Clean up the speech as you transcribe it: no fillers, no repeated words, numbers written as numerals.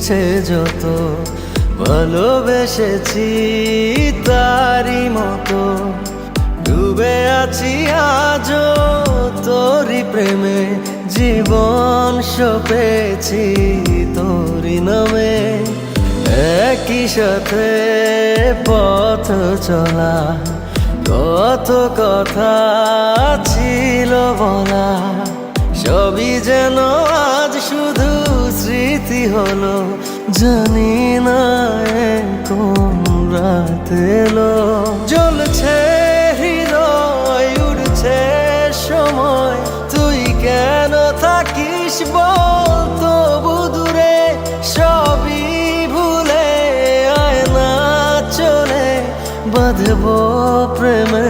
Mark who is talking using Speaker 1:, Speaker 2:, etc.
Speaker 1: ইচ্ছে যত ভালোবেসেছি তারই মতো ডুবে আছি আজও তোরই প্রেমে জীবন সপেছি তোরই নামে একই সাথে পথ চলা কত কথা ছিল বলা সবই যেন আজ শুধু স্মৃতি হলো জানি না কোন রাত এলো জ্বলছে হৃদয় উড়ছে সময় তুই কেন থাকিস বল তবু দূরে সবই ভুলে আয় না চলে বাঁধবো প্রেমে